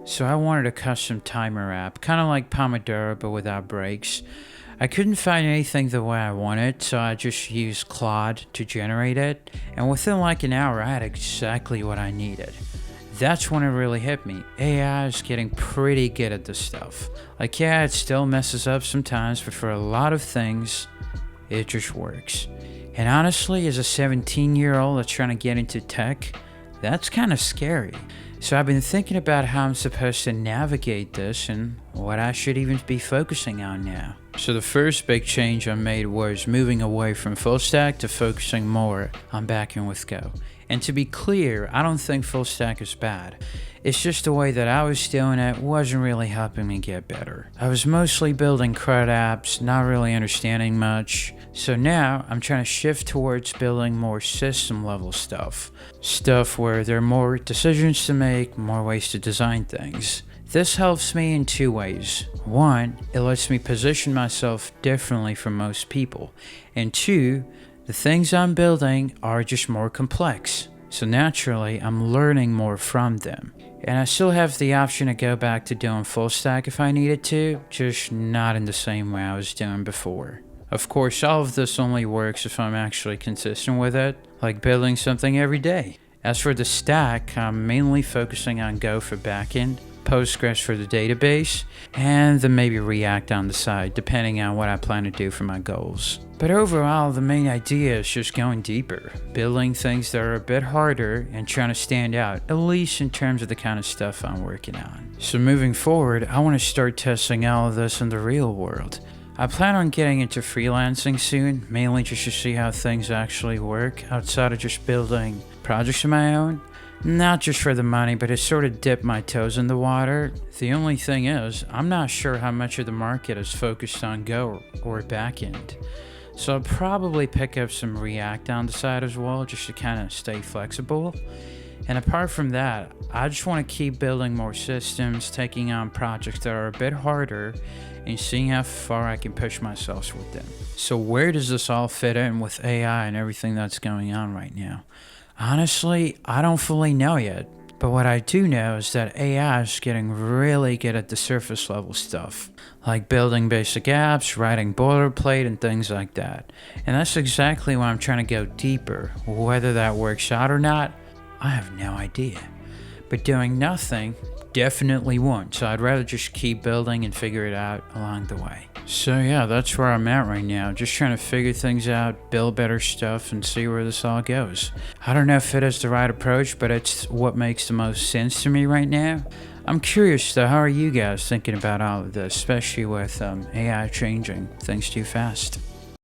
So I wanted a custom timer app, kind of like Pomodoro but without breaks. I couldn't find anything the way I wanted, so I just used Claude to generate it, and within like an hour I had exactly what I needed. That's when it really hit me. AI is getting pretty good at this stuff. Like, yeah, it still messes up sometimes, but for a lot of things, it just works. And honestly, as a 17-year-old that's trying to get into tech, that's kind of scary. So I've been thinking about how I'm supposed to navigate this and what I should even be focusing on now. So the first big change I made was moving away from full stack to focusing more on backend with Go. And to be clear, I don't think full stack is bad. It's just the way that I was doing it wasn't really helping me get better. I was mostly building CRUD apps, not really understanding much. So now I'm trying to shift towards building more system level stuff. Stuff where there are more decisions to make, more ways to design things. This helps me in two ways. One, it lets me position myself differently from most people. And two, the things I'm building are just more complex. So naturally, I'm learning more from them. And I still have the option to go back to doing full stack if I needed to, just not in the same way I was doing before. Of course, all of this only works if I'm actually consistent with it, like building something every day. As for the stack, I'm mainly focusing on Go for backend, Postgres for the database, and then maybe React on the side, depending on what I plan to do for my goals. But overall, the main idea is just going deeper, building things that are a bit harder and trying to stand out, at least in terms of the kind of stuff I'm working on. So moving forward, I want to start testing all of this in the real world. I plan on getting into freelancing soon, mainly just to see how things actually work outside of just building projects of my own. Not just for the money, but to sort of dip my toes in the water. The only thing is, I'm not sure how much of the market is focused on Go or backend. So I'll probably pick up some React on the side as well, just to kind of stay flexible. And apart from that, I just want to keep building more systems, taking on projects that are a bit harder, and seeing how far I can push myself with them. So where does this all fit in with AI and everything that's going on right now? Honestly, I don't fully know yet, but what I do know is that AI is getting really good at the surface level stuff, like building basic apps, writing boilerplate, and things like that. And that's exactly why I'm trying to go deeper. Whether that works out or not, I have no idea. But doing nothing definitely won't, so I'd rather just keep building and figure it out along the way. So yeah, that's where I'm at right now, just trying to figure things out, build better stuff, and see where this all goes. I don't know if it is the right approach, but it's what makes the most sense to me right now. I'm curious though, how are you guys thinking about all of this, especially with AI changing things too fast?